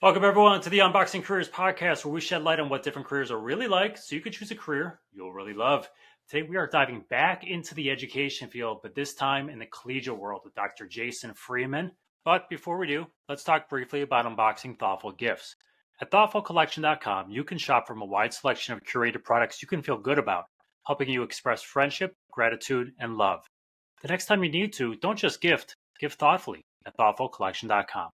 Welcome, everyone, to the Unboxing Careers podcast, where we shed light on what different careers are really like so you can choose a career you'll really love. Today, we are diving back into the education field, but this time in the collegiate world with Dr. Jason Freeman. But before we do, let's talk briefly about unboxing thoughtful gifts. At thoughtfulcollection.com, you can shop from a wide selection of curated products you can feel good about, helping you express friendship, gratitude, and love. The next time you need to, don't just gift, give thoughtfully at thoughtfulcollection.com.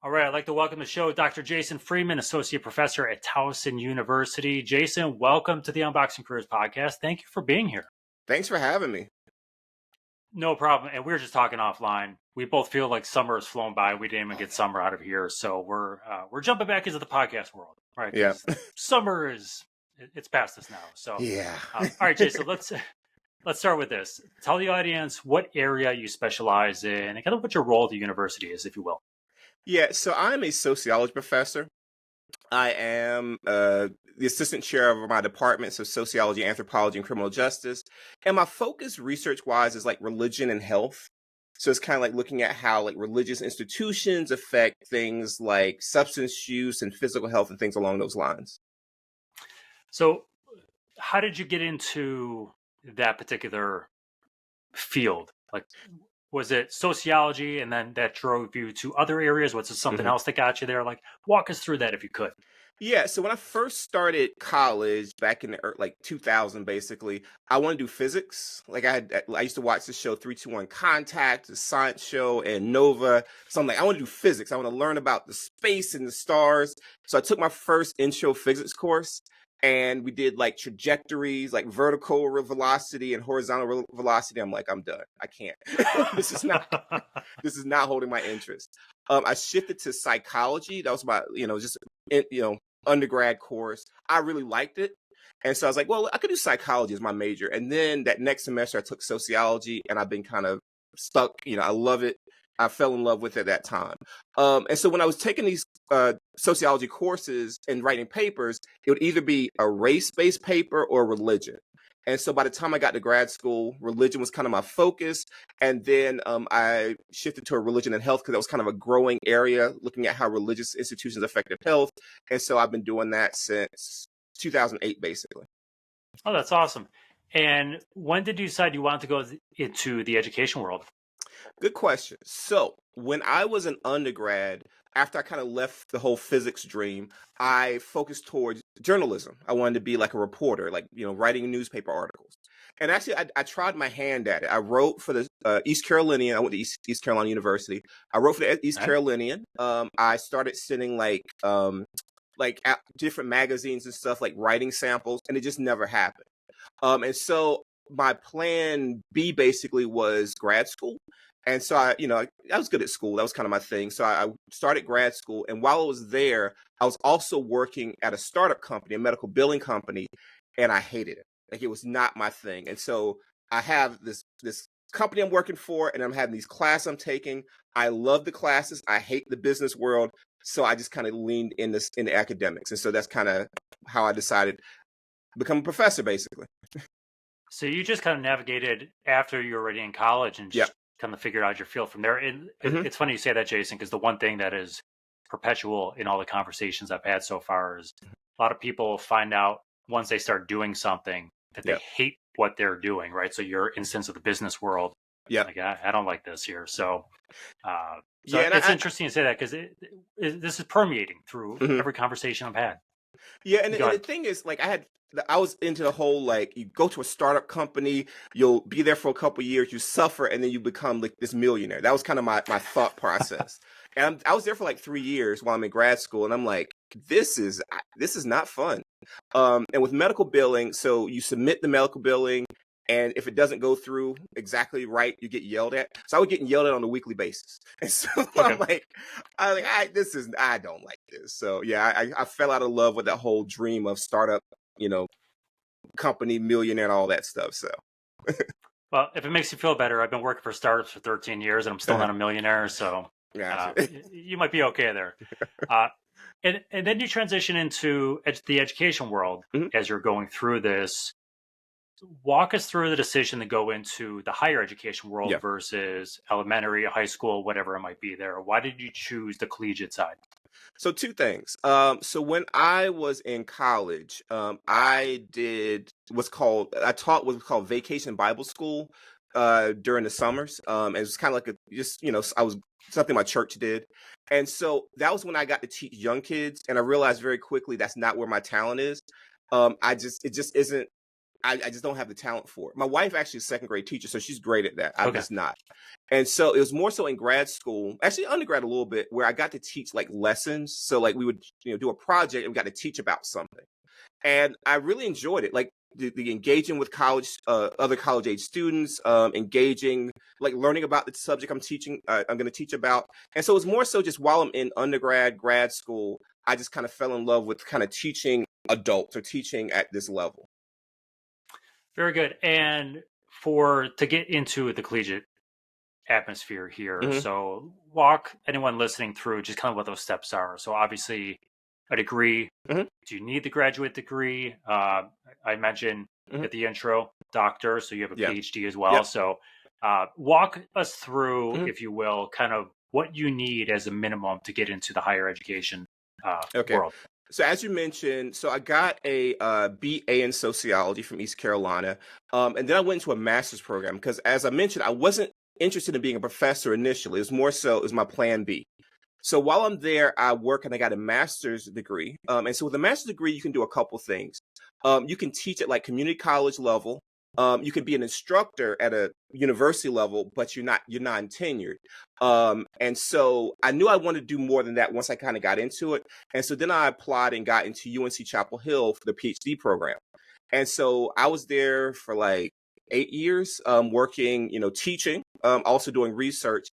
All right, I'd like to welcome to the show Dr. Jason Freeman, Associate Professor at Towson University. Jason, welcome to the Unboxing Careers podcast. Thank you for being here. Thanks for having me. No problem. And we were just talking offline. We both feel like summer has flown by. We didn't even get summer out of here. So we're jumping back into the podcast world, right? Yeah. Summer it's past us now. So yeah. All right, Jason, let's start with this. Tell the audience what area you specialize in and kind of what your role at the university is, if you will. Yeah, so I'm a sociology professor. I am the assistant chair of my department, so sociology, anthropology, and criminal justice. And my focus research-wise is like religion and health. So it's kind of like looking at how like religious institutions affect things like substance use and physical health and things along those lines. So how did you get into that particular field? Like, was it sociology and then that drove you to other areas? Was it something else that got you there? Like, walk us through that if you could. Yeah, so when I first started college back in the like 2000, basically, I wanted to do physics. Like I used to watch the show 321 Contact, the science show, and Nova. So I'm like, I want to do physics. I want to learn about the space and the stars. So I took my first intro physics course. And we did like trajectories, like vertical velocity and horizontal velocity. I'm like, I'm done. I can't. This is not holding my interest. I shifted to psychology. That was my, undergrad course. I really liked it. And so I was like, well, I could do psychology as my major. And then that next semester I took sociology and I've been kind of stuck. I love it. I fell in love with it at that time. And so when I was taking these sociology courses and writing papers, it would either be a race-based paper or religion. And so by the time I got to grad school, religion was kind of my focus. And then I shifted to a religion and health because that was kind of a growing area, looking at how religious institutions affected health. And so I've been doing that since 2008, basically. Oh, that's awesome. And when did you decide you wanted to go into the education world? Good question. So when I was an undergrad, after I kind of left the whole physics dream, I focused towards journalism. I wanted to be like a reporter, like, writing newspaper articles. And actually, I tried my hand at it. I wrote for the East Carolinian. I went to East Carolina University. I wrote for the East Carolinian. I started sending like different magazines and stuff, like writing samples, and it just never happened. And so my plan B basically was grad school. And so I was good at school. That was kind of my thing. So I started grad school. And while I was there, I was also working at a startup company, a medical billing company, and I hated it. Like, it was not my thing. And so I have this company I'm working for, and I'm having these classes I'm taking. I love the classes. I hate the business world. So I just kind of leaned in the academics. And so that's kind of how I decided to become a professor, basically. So you just kind of navigated after you were already in college and just kind of figured out your field from there. And it's funny you say that, Jason, because the one thing that is perpetual in all the conversations I've had so far is a lot of people find out once they start doing something that they hate what they're doing, right? So your instance of the business world, like, I don't like this here. So it's interesting to say that because this is permeating through every conversation I've had. Yeah, and the thing is, like, I was into the whole, like, you go to a startup company, you'll be there for a couple of years, you suffer, and then you become like this millionaire. That was kind of my thought process. And I was there for like 3 years while I'm in grad school, and I'm like, this is not fun. And with medical billing, so you submit the medical billing, and if it doesn't go through exactly right, you get yelled at. So I was getting yelled at on a weekly basis. And so I don't like this. So yeah, I fell out of love with that whole dream of startup, company, millionaire, and all that stuff. So. Well, if it makes you feel better, I've been working for startups for 13 years and I'm still not a millionaire. So you might be okay there. And then you transition into the education world as you're going through this. Walk us through the decision to go into the higher education world versus elementary, high school, whatever it might be there. Why did you choose the collegiate side? So two things. So when I was in college, I did I taught what's called Vacation Bible School during the summers. It was kind of like I was something my church did, and so that was when I got to teach young kids, and I realized very quickly that's not where my talent is. It just isn't. I just don't have the talent for it. My wife actually is a second grade teacher, so she's great at that. I'm Okay. just not. And so it was more so in grad school, actually undergrad a little bit, where I got to teach like lessons. So like we would, do a project and we got to teach about something. And I really enjoyed it. Like the engaging with other college age students, engaging, like learning about the subject I'm going to teach about. And so it's more so just while I'm in undergrad, grad school, I just kind of fell in love with kind of teaching adults or teaching at this level. Very good. And to get into the collegiate atmosphere here, Mhm. so walk anyone listening through just kind of what those steps are. So obviously a degree. Mhm. Do you need the graduate degree? I mentioned Mhm. at the intro, doctor, so you have a Yeah. PhD as well. Yep. So walk us through, Mhm. if you will, kind of what you need as a minimum to get into the higher education Okay. world. So as you mentioned, so I got a BA in sociology from East Carolina, and then I went into a master's program because, as I mentioned, I wasn't interested in being a professor initially. It was more so it was my plan B. So while I'm there, I work and I got a master's degree. And so with a master's degree, you can do a couple things. You can teach at like community college level. You can be an instructor at a university level, but you're non-tenured. And so I knew I wanted to do more than that once I kind of got into it. And so then I applied and got into UNC Chapel Hill for the PhD program. And so I was there for like 8 years, working, teaching, also doing research.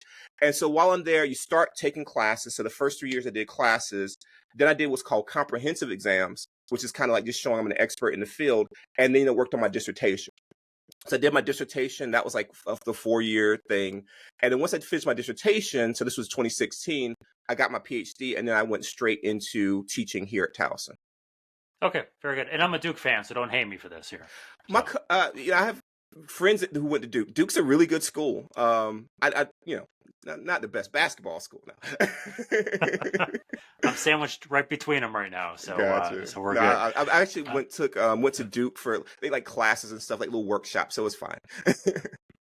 And so while I'm there, you start taking classes. So the first 3 years I did classes. Then I did what's called comprehensive exams, which is kind of like just showing I'm an expert in the field. And then I worked on my dissertation. So I did my dissertation. That was like the 4 year thing. And then once I finished my dissertation, so this was 2016, I got my PhD, and then I went straight into teaching here at Towson. Okay, very good. And I'm a Duke fan, so don't hate me for this here. I have friends who went to Duke. Duke's a really good school. Not the best basketball school now. I'm sandwiched right between them right now, so Gotcha. so we're No, good. I actually went to Duke for like classes and stuff, like little workshops, so it was fine.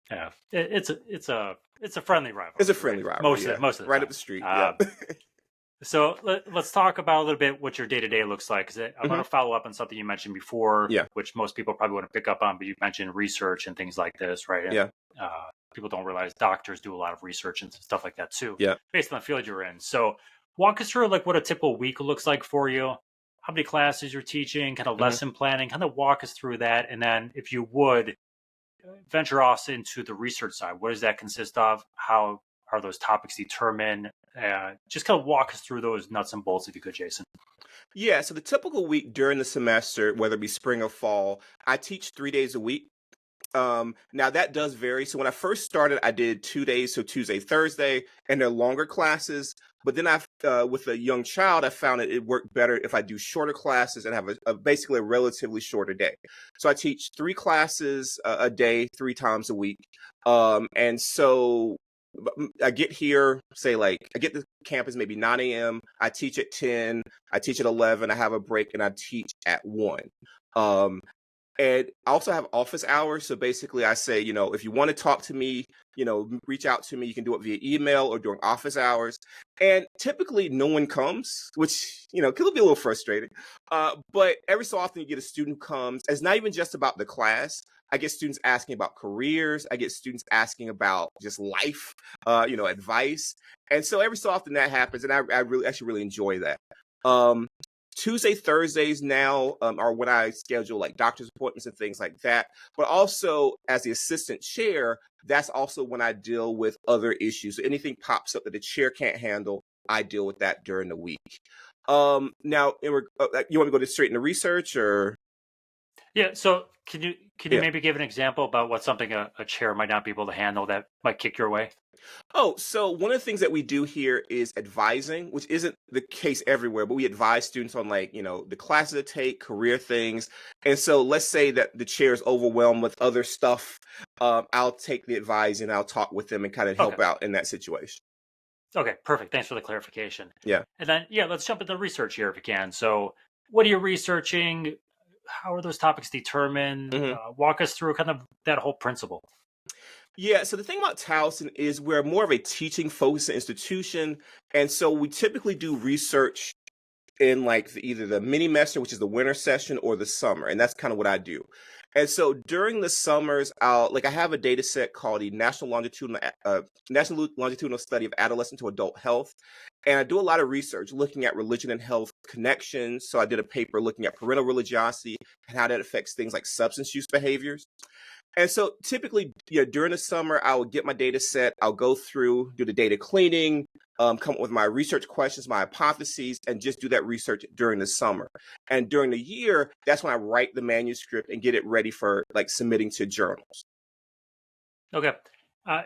Yeah, it's a friendly rivalry. It's a friendly rivalry. Most of the right time. up the street. Yeah. So let's talk about a little bit what your day-to-day looks like. Because I want to follow up on something you mentioned before, Yeah. which most people probably want to pick up on, but you mentioned research and things like this, right? And, Yeah. people don't realize doctors do a lot of research and stuff like that too, Yeah. based on the field you're in. So walk us through like what a typical week looks like for you, how many classes you're teaching, kind of lesson planning, kind of walk us through that. And then if you would venture off into the research side, what does that consist of? How are those topics determined? Just kind of walk us through those nuts and bolts if you could, Jason. Yeah. So the typical week during the semester, whether it be spring or fall, I teach 3 days a week. Now that does vary. So when I first started, I did 2 days, so Tuesday, Thursday, and they're longer classes. But then with a young child, I found it worked better if I do shorter classes and have basically a relatively shorter day. So I teach 3 classes a day, 3 times a week. And so I get here, I get to campus maybe 9 a.m. I teach at 10. I teach at 11. I have a break, and I teach at 1. And I also have office hours. So basically I say, if you want to talk to me, reach out to me. You can do it via email or during office hours. And typically no one comes, which, could be a little frustrating. But every so often you get a student who comes. It's not even just about the class. I get students asking about careers. I get students asking about just life, advice. And so every so often that happens. And I really enjoy that. Tuesday, Thursdays now are when I schedule like doctor's appointments and things like that. But also as the assistant chair, that's also when I deal with other issues. So anything pops up that the chair can't handle, I deal with that during the week. Now, you want to go straight into research or? Yeah. So can you maybe give an example about what something a chair might not be able to handle that might kick your way? Oh, so one of the things that we do here is advising, which isn't the case everywhere, but we advise students on the classes to take, career things. And so let's say that the chair is overwhelmed with other stuff. I'll take the advice and I'll talk with them and kind of help out in that situation. Okay, perfect. Thanks for the clarification. Yeah. And then, yeah, let's jump into research here if you can. So, what are you researching? How are those topics determined? Mhm. Walk us through kind of that whole principle. Yeah, so the thing about Towson is we're more of a teaching focused institution. And so we typically do research in like either the mini semester, which is the winter session, or the summer. And that's kind of what I do. And so during the summers, I have a data set called the National Longitudinal Study of Adolescent to Adult Health. And I do a lot of research looking at religion and health connections. So I did a paper looking at parental religiosity and how that affects things like substance use behaviors. And so typically, during the summer, I will get my data set. I'll go through, do the data cleaning, come up with my research questions, my hypotheses, and just do that research during the summer. And during the year, that's when I write the manuscript and get it ready for like submitting to journals. Okay. Uh,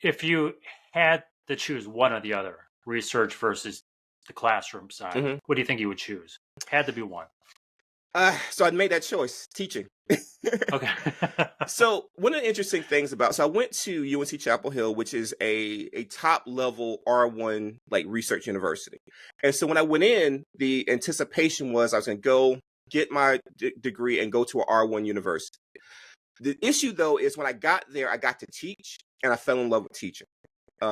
if you had to choose one or the other, research versus the classroom side, Mhm. what do you think you would choose? Had to be one. So I made that choice, teaching. Okay. So one of the interesting things so I went to UNC Chapel Hill, which is a top level R1 like research university. And so when I went in, the anticipation was I was going to go get my degree and go to a R1 university. The issue though is when I got there, I got to teach and I fell in love with teaching.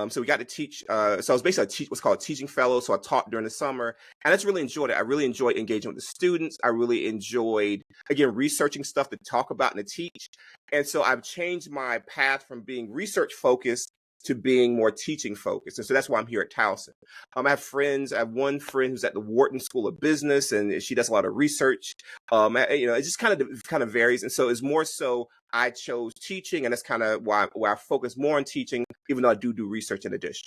So we got to teach. So I was basically what's called a teaching fellow. So I taught during the summer, and I just really enjoyed it. I really enjoyed engaging with the students. I really enjoyed, again, researching stuff to talk about and to teach. And so I've changed my path from being research focused to being more teaching focused. And so that's why I'm here at Towson. I have friends. I have one friend who's at the Wharton School of Business, and she does a lot of research. It just kind of varies. And so it's more so I chose teaching, and that's kind of why I focus more on teaching, even though I do research in addition.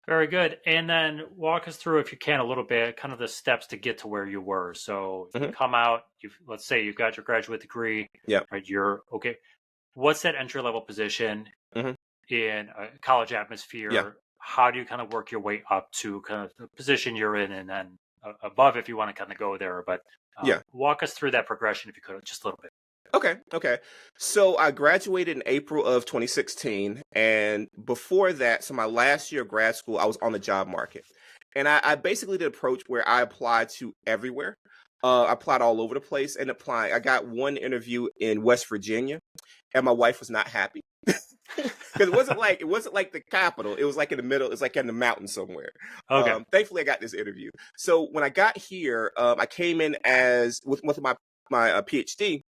Very good. And then walk us through, if you can, a little bit, kind of the steps to get to where you were. So you Mhm. come out, let's say you've got your graduate degree, Yeah. right? You're okay. What's that entry level position Mhm. in a college Yeah. atmosphere? How do you kind of work your way up to kind of the position you're in, and then above if you want to kind of go there? But Yeah. walk us through that progression if you could, just a little bit. Okay. So I graduated in April of 2016. And before that, so my last year of grad school, I was on the job market. And I basically did an approach where I applied to everywhere. I applied all over the place and applying. I got one interview in West Virginia, and my wife was not happy. Because it wasn't like the capital. It was like in the middle. It's like in the mountains somewhere. Okay. Thankfully, I got this interview. So when I got here, I came in as with my PhD.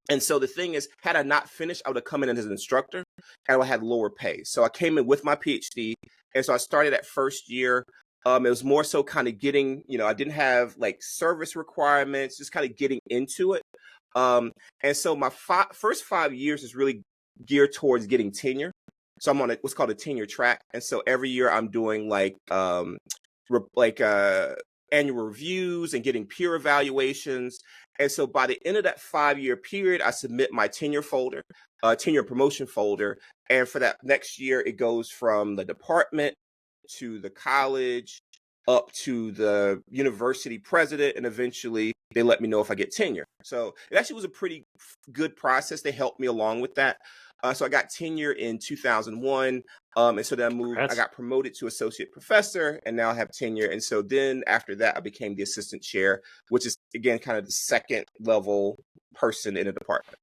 And so the thing is, had I not finished, I would have come in as an instructor and I would have had lower pay. So I came in with my PhD. And so I started that first year. It was more so kind of getting, I didn't have like service requirements, just kind of getting into it. And so my first 5 years is really geared towards getting tenure. So I'm on what's called a tenure track. And so every year I'm doing annual reviews and getting peer evaluations. And so by the end of that 5 year period, I submit my tenure promotion folder. And for that next year, it goes from the department to the college up to the university president. And eventually they let me know if I get tenure. So it actually was a pretty good process. They helped me along with that. So I got tenure in 2001. And so then I got promoted to associate professor and now I have tenure. And so then after that, I became the assistant chair, which is again, kind of the second level person in a department.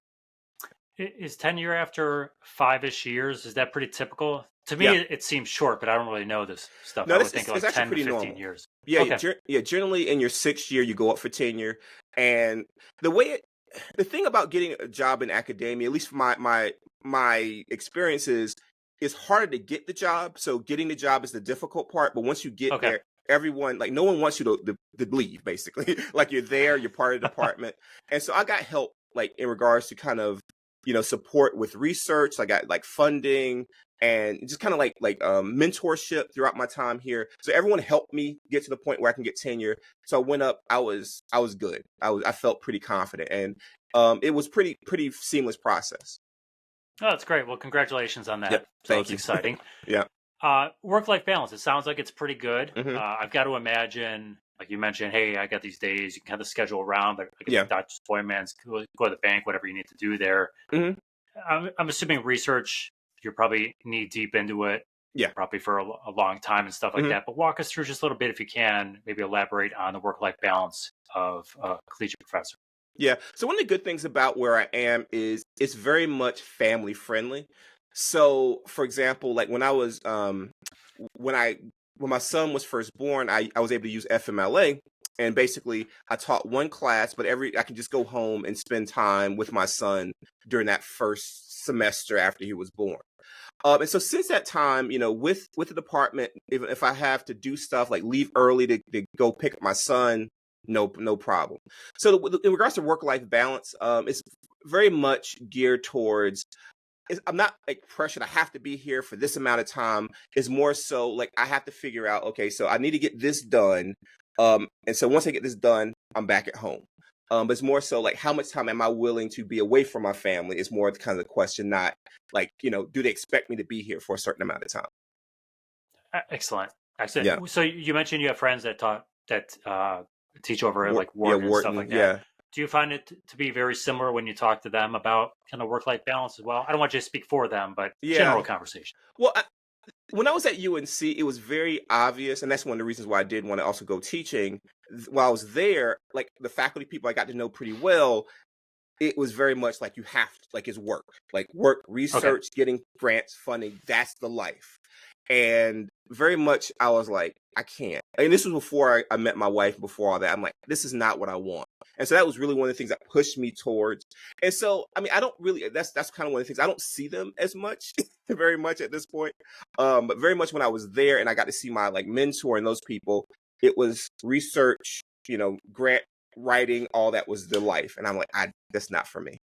Is tenure after 5-ish years? Is that pretty typical? To me, Yeah. it seems short, but I don't really know this stuff. No, I would it's think actually 10 to pretty 15 normal. years. Yeah, Okay. generally in your 6th year, you go up for tenure. And the thing about getting a job in academia, at least from my experiences, is harder to get the job. So getting the job is the difficult part. But once you get Okay. there, everyone, like no one wants you to leave, basically. Like you're there, you're part of the department. And so I got help like in regards to kind of, support with research. I got like funding and just kind of like mentorship throughout my time here. So everyone helped me get to the point where I can get tenure. So I went up. I was good. I felt pretty confident, and it was pretty seamless process. Oh, that's great. Well, congratulations on that. Yep. So Thank it's you. exciting. Yeah. Work-life balance. It sounds like it's pretty good. Mhm. I've got to imagine, like you mentioned, hey, I got these days. You can kind of schedule around, but I get Yeah. doctor's appointments, go to the bank, whatever you need to do there. Mhm. I'm assuming research, you're probably knee deep into it. Yeah. probably for a long time and stuff like that. But walk us through just a little bit, if you can, maybe elaborate on the work-life balance of a collegiate professor. Yeah. So one of the good things about where I am is it's very much family friendly. So for example, like when I was when I when my son was first born, I was able to use FMLA, and basically I taught one class, but I can just go home and spend time with my son during that first semester after he was born. And so since that time, with the department, if I have to do stuff like leave early to go pick up my son, no problem. So in regards to work-life balance, it's very much geared towards, I'm not like pressured. I have to be here for this amount of time. It's more so like I have to figure out, okay, so I need to get this done. And so once I get this done, I'm back at home. But it's more so like how much time am I willing to be away from my family is more kind of the question, not like, do they expect me to be here for a certain amount of time? Excellent. Excellent. Yeah. So you mentioned you have friends that teach over at like Wharton and stuff like that. Yeah. Do you find it to be very similar when you talk to them about kind of work-life balance as well? I don't want you to speak for them, but general conversation. Well, when I was at UNC, it was very obvious, and that's one of the reasons why I did want to also go teaching. While I was there, like the faculty people I got to know pretty well, it was very much like you have to, like it's work, research, getting grants, funding. That's the life. And very much I was like, I can't. And this was before I met my wife, before all that. I'm like, this is not what I want. And so that was really one of the things that pushed me towards. And so, I mean, I don't really, that's kind of one of the things, I don't see them as much, very much at this point. But very much when I was there and I got to see my like mentor and those people, it was research, grant writing, all that was the life. And I'm like, that's not for me.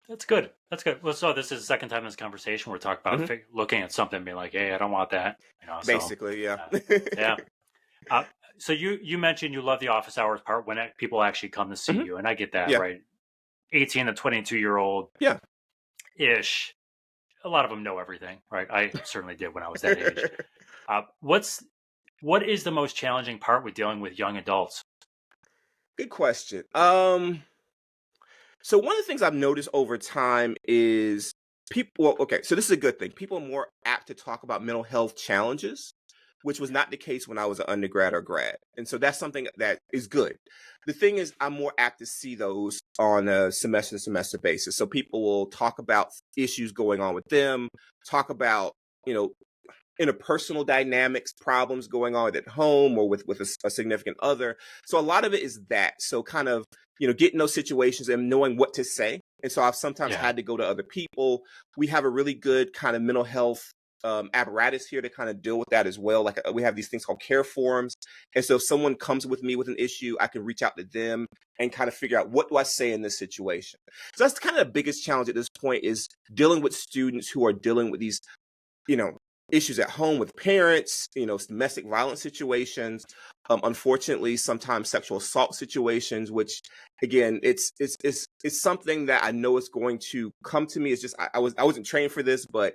That's good. That's good. Well, so this is the second time in this conversation we're talking about looking at something and being like, hey, I don't want that. Basically, yeah. Yeah. So you mentioned you love the office hours part when people actually come to see you. And I get that, right? 18 to 22-year-old ish. A lot of them know everything, right? I certainly did when I was that age. What is the most challenging part with dealing with young adults? Good question. So one of the things I've noticed over time is so this is a good thing. People are more apt to talk about mental health challenges, which was not the case when I was an undergrad or grad. And so that's something that is good. The thing is, I'm more apt to see those on a semester to semester basis. So people will talk about issues going on with them, talk about, interpersonal dynamics, problems going on at home or with a significant other. So a lot of it is that. So kind of, getting those situations and knowing what to say. And so I've sometimes had to go to other people. We have a really good kind of mental health apparatus here to kind of deal with that as well. Like we have these things called care forums. And so if someone comes with me with an issue, I can reach out to them and kind of figure out, what do I say in this situation? So that's kind of the biggest challenge at this point, is dealing with students who are dealing with these, issues at home with parents, domestic violence situations, unfortunately, sometimes sexual assault situations, which again, it's something that I know is going to come to me. It's just, I wasn't trained for this, but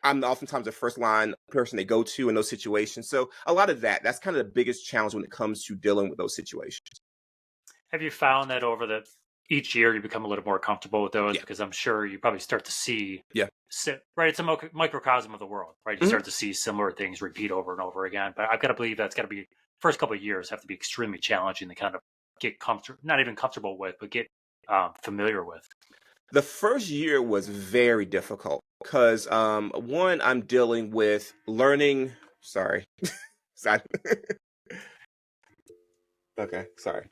I'm oftentimes the first line person they go to in those situations. So a lot of that's kind of the biggest challenge when it comes to dealing with those situations. Have you found that over each year you become a little more comfortable with those? Because I'm sure you probably start to see, right? It's a microcosm of the world, right? You start to see similar things repeat over and over again. But I've got to believe that's got to be, first couple of years have to be extremely challenging to kind of get comfortable, not even comfortable with, but get familiar with. The first year was very difficult because one, I'm dealing with learning. Sorry. Okay, sorry.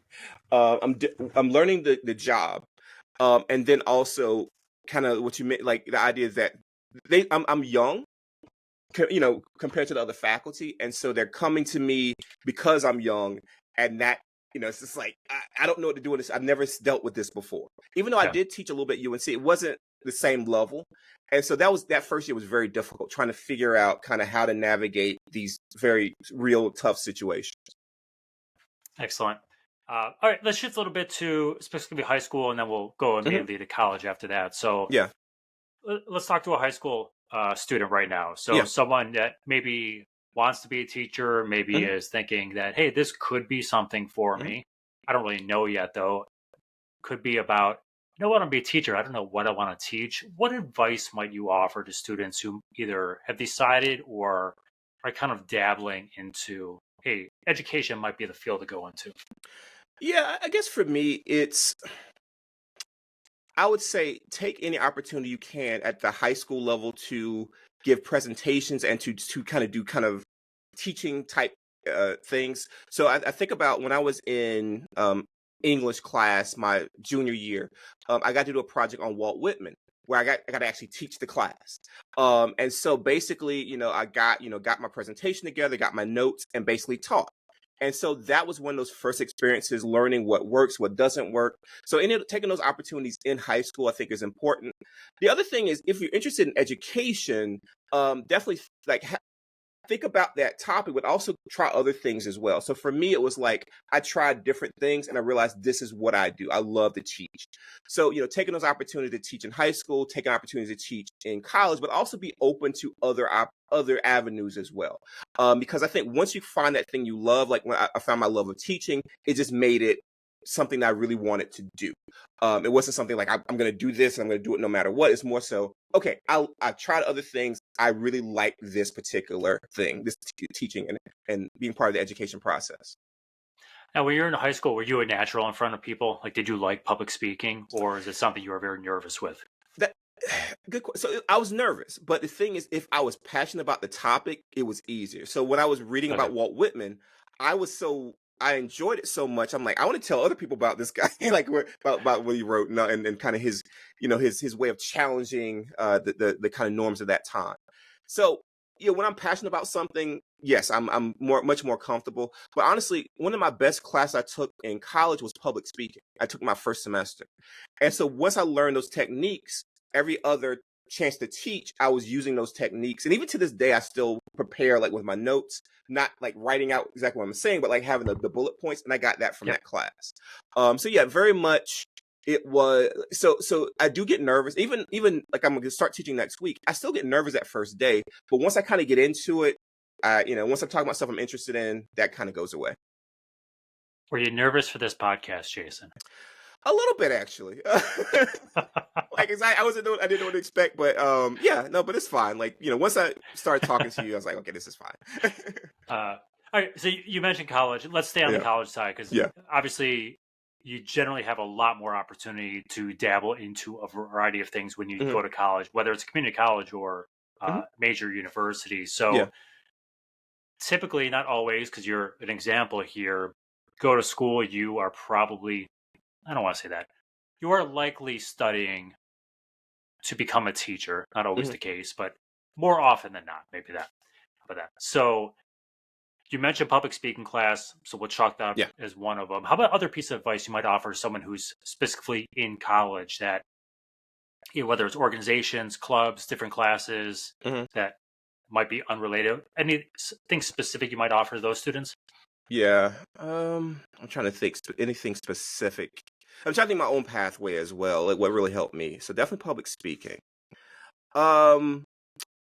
I'm learning the job, and then also kind of what you meant, like the idea is that I'm young, compared to the other faculty, and so they're coming to me because I'm young, and that it's just like I don't know what to do with this. I've never dealt with this before, even though I did teach a little bit at UNC. It wasn't the same level, and so that first year was very difficult, trying to figure out kind of how to navigate these very real tough situations. Excellent. All right, let's shift a little bit to specifically high school, and then we'll go immediately to college after that. So let's talk to a high school student right now. So someone that maybe wants to be a teacher, maybe is thinking that, hey, this could be something for me. I don't really know yet, though. Could be about you know, I want to be a teacher. I don't know what I want to teach. What advice might you offer to students who either have decided or are kind of dabbling into, hey, education might be the field to go into? Yeah, I guess for me, I would say take any opportunity you can at the high school level to give presentations and to kind of do kind of teaching type things. So I think about when I was in English class my junior year, I got to do a project on Walt Whitman where I got to actually teach the class. And so basically, got my presentation together, got my notes, and basically taught. And so that was one of those first experiences learning what works, what doesn't work. So taking those opportunities in high school, I think is important. The other thing is if you're interested in education, definitely think about that topic, but also try other things as well. So for me, it was like I tried different things and I realized this is what I do. I love to teach. So, taking those opportunities to teach in high school, taking opportunities to teach in college, but also be open to other avenues as well. Because I think once you find that thing you love, like when I found my love of teaching, it just made it something that I really wanted to do. It wasn't something like I'm going to do this and I'm going to do it no matter what. It's more so, okay, I tried other things. I really like this particular thing, this teaching and being part of the education process. Now, when you're in high school, were you a natural in front of people? Like, did you like public speaking, or is it something you were very nervous with? That good. So I was nervous, but the thing is, if I was passionate about the topic, it was easier. So when I was reading Okay. about Walt Whitman, I enjoyed it so much. I'm like, I want to tell other people about this guy, like about what he wrote and kind of his, his way of challenging the kind of norms of that time. So, when I'm passionate about something, yes, I'm much more comfortable. But honestly, one of my best classes I took in college was public speaking. I took my first semester. And so once I learned those techniques, every other chance to teach, I was using those techniques. And even to this day, I still prepare like with my notes, not like writing out exactly what I'm saying, but like having the bullet points. And I got that from Yep. that class. So yeah, very much it was so I do get nervous. Even like I'm gonna start teaching next week. I still get nervous that first day, but once I kind of get into it, once I'm talking about stuff I'm interested in, that kind of goes away. Were you nervous for this podcast, Jason? A little bit, actually. Like I didn't know what to expect, but yeah, no, but it's fine. Like once I started talking to you, I was like, okay, this is fine. All right. So you mentioned college. Let's stay on the Yeah, college side because yeah. obviously you generally have a lot more opportunity to dabble into a variety of things when you Hmm. go to college, whether it's a community college or Hmm. major university. Yeah. So typically, not always, because you're an example here, go to school, you are probably, I don't want to say that, you are likely studying to become a teacher. Not always Hmm. the case, but more often than not, maybe that. How about that? So you mentioned public speaking class, so we'll chalk that up Yeah. as one of them. How about other piece of advice you might offer someone who's specifically in college that, whether it's organizations, clubs, different classes Hmm. that might be unrelated? Anything specific you might offer to those students? Yeah. I'm trying to think anything specific. I'm trying to think my own pathway as well, like what really helped me. So definitely public speaking. Um,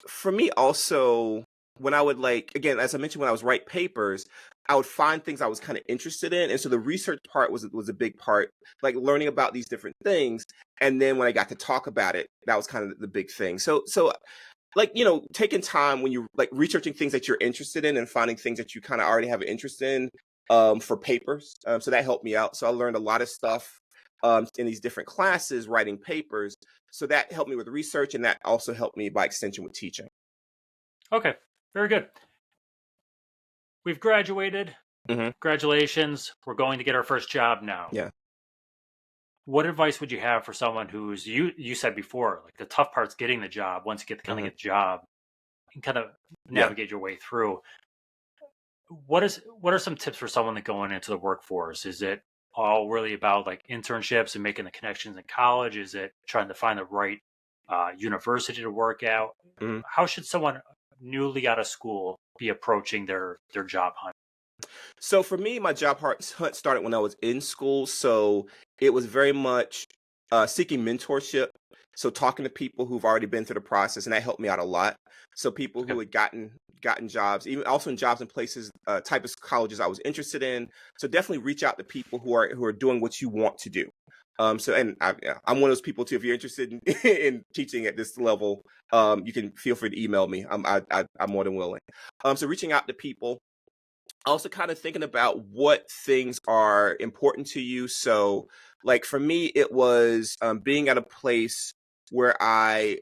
for me also, when I would again, as I mentioned, when I was write papers, I would find things I was kind of interested in, and so the research part was a big part, like learning about these different things. And then when I got to talk about it, that was kind of the big thing. So like taking time when you're like researching things that you're interested in and finding things that you kind of already have an interest in for papers. So that helped me out. So I learned a lot of stuff in these different classes writing papers. So that helped me with research, and that also helped me by extension with teaching. Okay, very good. We've graduated. Hmm. Congratulations. We're going to get our first job now. Yeah. What advice would you have for someone who's, you said before, like the tough part's getting the job. Once you get Hmm. the job, you can kind of Yeah. navigate your way through. What are some tips for someone that going into the workforce? Is it all really about like internships and making the connections in college? Is it trying to find the right university to work out? Hmm. How should someone newly out of school be approaching their job hunt? So for me, my job hunt started when I was in school. So it was very much seeking mentorship. So talking to people who've already been through the process, and that helped me out a lot. So people Okay. who had gotten jobs, even also in jobs in places, type of colleges I was interested in. So definitely reach out to people who are doing what you want to do. And I'm one of those people too. If you're interested in, in teaching at this level, you can feel free to email me. I'm more than willing. So reaching out to people, also kind of thinking about what things are important to you. So, like for me, it was being at a place where I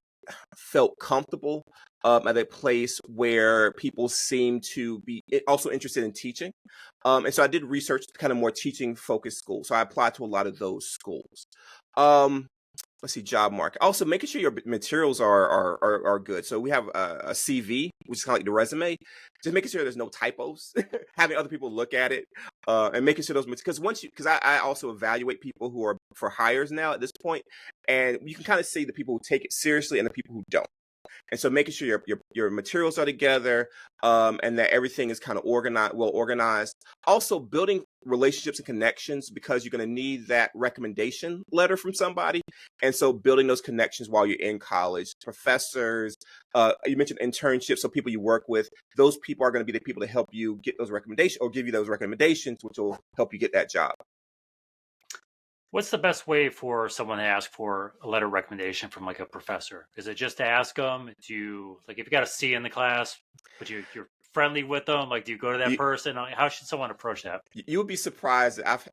felt comfortable, at a place where people seem to be also interested in teaching. And so I did research kind of more teaching focused schools. So I applied to a lot of those schools. Um, let's see, job market. Also, making sure your materials are good. So we have a CV, which is kind of like the resume. Just making sure there's no typos, having other people look at it, and making sure those because I also evaluate people who are for hires now at this point, and you can kind of see the people who take it seriously and the people who don't. And so making sure your materials are together, and that everything is kind of well organized. Also building relationships and connections, because you're going to need that recommendation letter from somebody. And so building those connections while you're in college, professors, you mentioned internships, so people you work with, those people are going to be the people to help you get those recommendations or give you those recommendations, which will help you get that job. What's the best way for someone to ask for a letter of recommendation from like a professor? Is it just to ask them? Do you, like, if you got a C in the class, but you're friendly with them, like, do you go to that person? How should someone approach that? You would be surprised that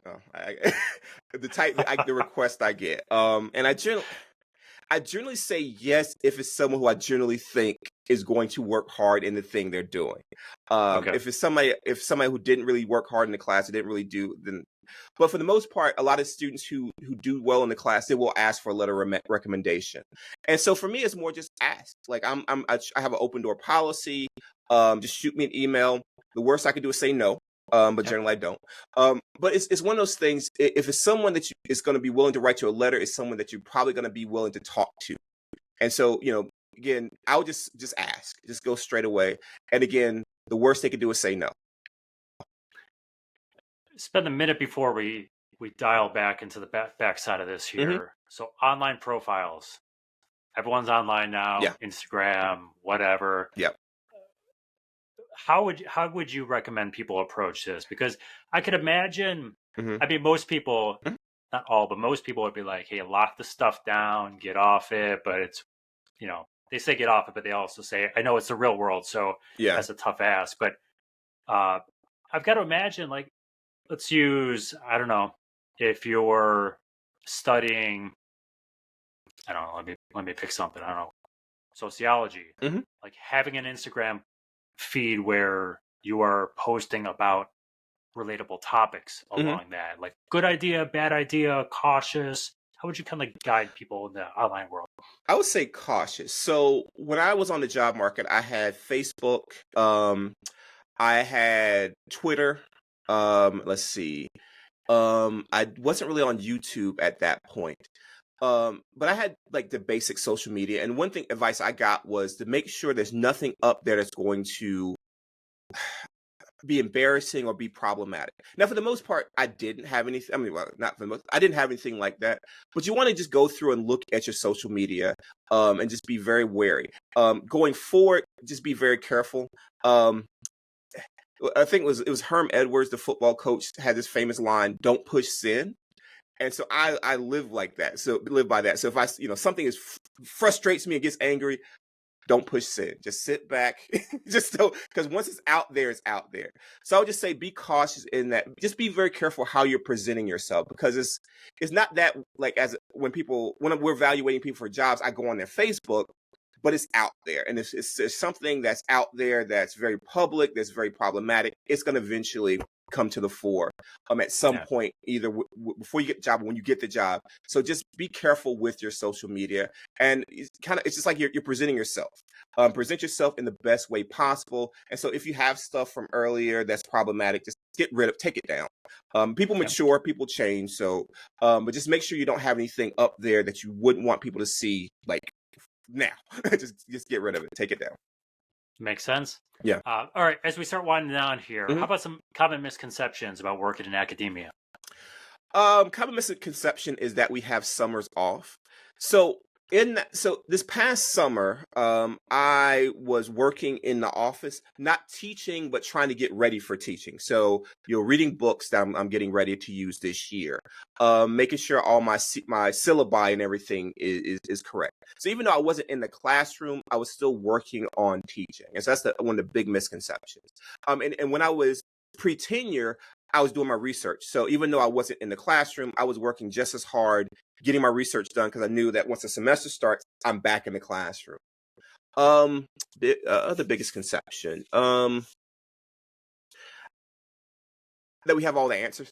the request I get. And I generally say yes if it's someone who I generally think is going to work hard in the thing they're doing. Okay. If somebody who didn't really work hard in the class, didn't really do, then. But for the most part, a lot of students who do well in the class, they will ask for a letter of recommendation. And so for me, it's more just ask. Like I have an open door policy. Just shoot me an email. The worst I can do is say no. But generally I don't. But it's one of those things. If it's someone that is going to be willing to write you a letter, it's someone that you're probably going to be willing to talk to. And so, again, I would just ask, just go straight away. And again, the worst they could do is say no. Spend a minute before we dial back into the back side of this here. Mm-hmm. So online profiles, everyone's online now. Yeah. Instagram, whatever. Yep. How would you recommend people approach this? Because I could imagine, Mm-hmm. I mean, most people, not all, but most people would be like, hey, lock the stuff down, get off it. But it's, they say get off it, but they also say, I know it's the real world, so that's a tough ask. But I've got to imagine, like, let's use, I don't know, if you're studying, I don't know, let me pick something, I don't know, sociology, like having an Instagram feed where you are posting about relatable topics along that, like good idea, bad idea, cautious. How would you kind of guide people in the online world? I would say cautious. So when I was on the job market, I had Facebook, I had Twitter. Let's see. I wasn't really on YouTube at that point. But I had like the basic social media. And one advice I got was to make sure there's nothing up there that's going to be embarrassing or be problematic. Now, for the most part, I didn't have anything. I mean, well, not for the most, I didn't have anything like that. But you want to just go through and look at your social media, and just be very wary. Going forward, just be very careful. I think it was Herm Edwards, the football coach, had this famous line, "Don't push sin." And so I live like that. So live by that. So if something frustrates me and gets angry, don't push sin. Just sit back. Because once it's out there, it's out there. So I would just say be cautious in that. Just be very careful how you're presenting yourself, because it's not that, like, when we're evaluating people for jobs, I go on their Facebook, but it's out there. And it's something that's out there that's very public, that's very problematic. It's going to eventually come to the fore at some point, either before you get the job or when you get the job. So just be careful with your social media. And it's just like you're presenting yourself. Present yourself in the best way possible. And so if you have stuff from earlier that's problematic, just take it down. People mature, people change. So, but just make sure you don't have anything up there that you wouldn't want people to see, like, now. just get rid of it. Take it down. Makes sense. Yeah. All right. As we start winding down here, how about some common misconceptions about working in academia? Common misconception is that we have summers off. So So this past summer, I was working in the office, not teaching, but trying to get ready for teaching. So, reading books that I'm getting ready to use this year, making sure all my syllabi and everything is correct. So even though I wasn't in the classroom, I was still working on teaching, and so that's one of the big misconceptions. And when I was pre-tenure, I was doing my research. So even though I wasn't in the classroom, I was working just as hard getting my research done because I knew that once the semester starts, I'm back in the classroom. Other biggest conception, that we have all the answers.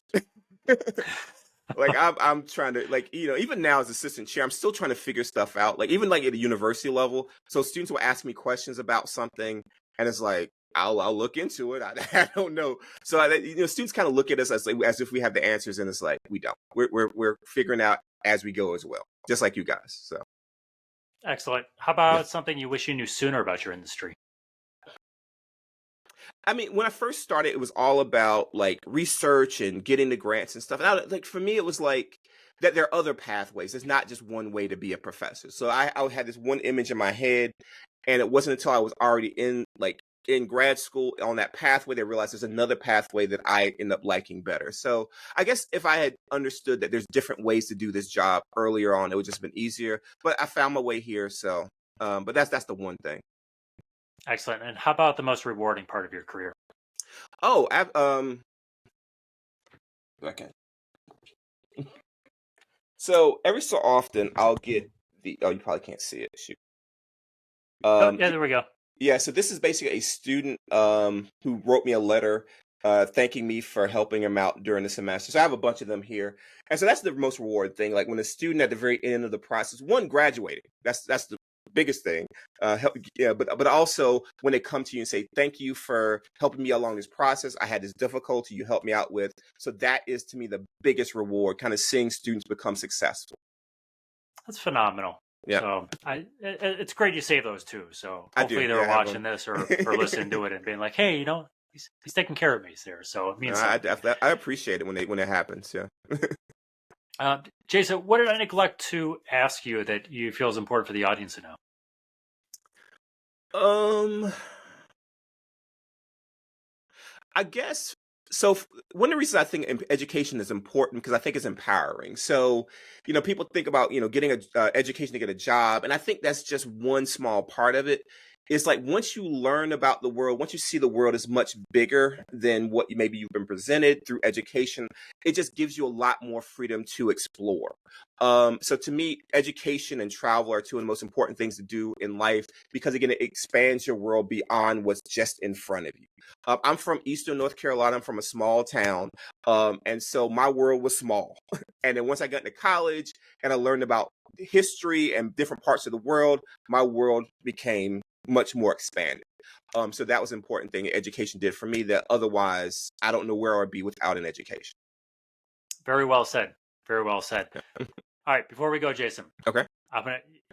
Like I'm trying to, like, even now as assistant chair, I'm still trying to figure stuff out. Like even like at a university level, so students will ask me questions about something, and it's like I'll look into it. I don't know. So students kind of look at us as if we have the answers, and it's like we don't. We're figuring out as we go as well, just like you guys. So excellent. How about something you wish you knew sooner about your industry? I mean, when I first started, it was all about like research and getting the grants and stuff. And like for me, it was like that there are other pathways. There's not just one way to be a professor. So I had this one image in my head, and it wasn't until I was already in grad school on that pathway that I realized there's another pathway that I end up liking better. So I guess if I had understood that there's different ways to do this job earlier on, it would just been easier. But I found my way here. So, but that's the one thing. Excellent. And how about the most rewarding part of your career? Oh, okay. So every so often I'll get you probably can't see it. Shoot. Yeah, there we go. Yeah, so this is basically a student who wrote me a letter thanking me for helping him out during the semester. So I have a bunch of them here. And so that's the most rewarding thing. Like when a student at the very end of the process, one, graduating. That's the biggest thing. But also when they come to you and say, thank you for helping me along this process. I had this difficulty you helped me out with. So that is to me the biggest reward, kind of seeing students become successful. That's phenomenal. Yeah. So it's great you say those too. So hopefully they're watching this or listening to it and being like, hey, he's taking care of me there. So it means I appreciate it when it happens. Yeah. Jason, what did I neglect to ask you that you feel is important for the audience to know? I guess so. One of the reasons I think education is important because I think it's empowering. So, people think about, getting an education to get a job. And I think that's just one small part of it. It's like once you learn about the world, once you see the world is much bigger than what maybe you've been presented through education, it just gives you a lot more freedom to explore. So to me, education and travel are two of the most important things to do in life because, again, it expands your world beyond what's just in front of you. I'm from Eastern North Carolina. I'm from a small town. And so my world was small. And then once I got into college and I learned about history and different parts of the world, my world became much more expanded. So that was an important thing education did for me that otherwise I don't know where I would be without an education. Very well said. Very well said. All right, before we go, Jason. Okay.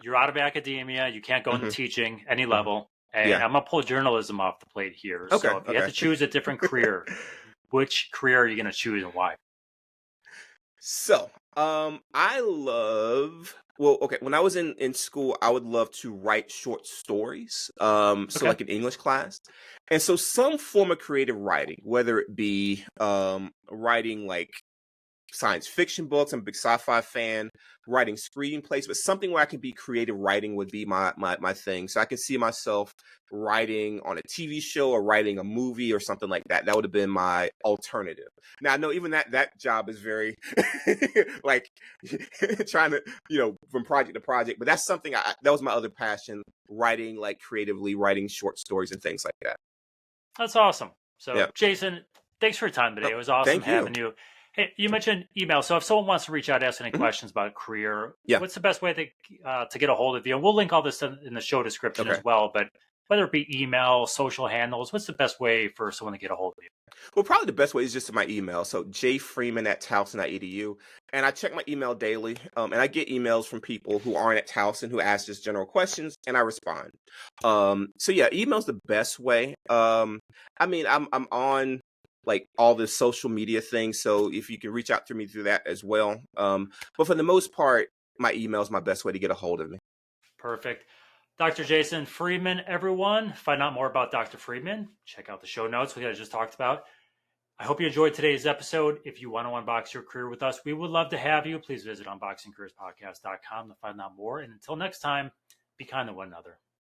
You're out of academia. You can't go into teaching any level. And I'm going to pull journalism off the plate here. Okay. So if you had to choose a different career, which career are you going to choose and why? So I love... Well, okay. When I was in school, I would love to write short stories. So like in English class. And so some form of creative writing, whether it be writing like science fiction books. I'm a big sci-fi fan, writing screenplays, but something where I can be creative writing would be my thing. So I can see myself writing on a TV show or writing a movie or something like that. That would have been my alternative. Now I know even that job is very like trying to, from project to project, but that's something that was my other passion, writing, like creatively writing short stories and things like that. That's awesome. So Jason, thanks for your time today. It was awesome having you. Hey, you mentioned email. So if someone wants to reach out, ask any questions about a career, what's the best way to get a hold of you? And we'll link all this in the show description as well. But whether it be email, social handles, what's the best way for someone to get a hold of you? Well, probably the best way is just my email. So jfreeman@towson.edu. And I check my email daily. And I get emails from people who aren't at Towson who ask just general questions, and I respond. So yeah, email's the best way. I mean, I'm on like all the social media things. So if you can reach out to me through that as well. But for the most part, my email is my best way to get a hold of me. Perfect. Dr. Jason Freeman, everyone. Find out more about Dr. Freeman. Check out the show notes we just talked about. I hope you enjoyed today's episode. If you want to unbox your career with us, we would love to have you. Please visit unboxingcareerspodcast.com to find out more. And until next time, be kind to one another.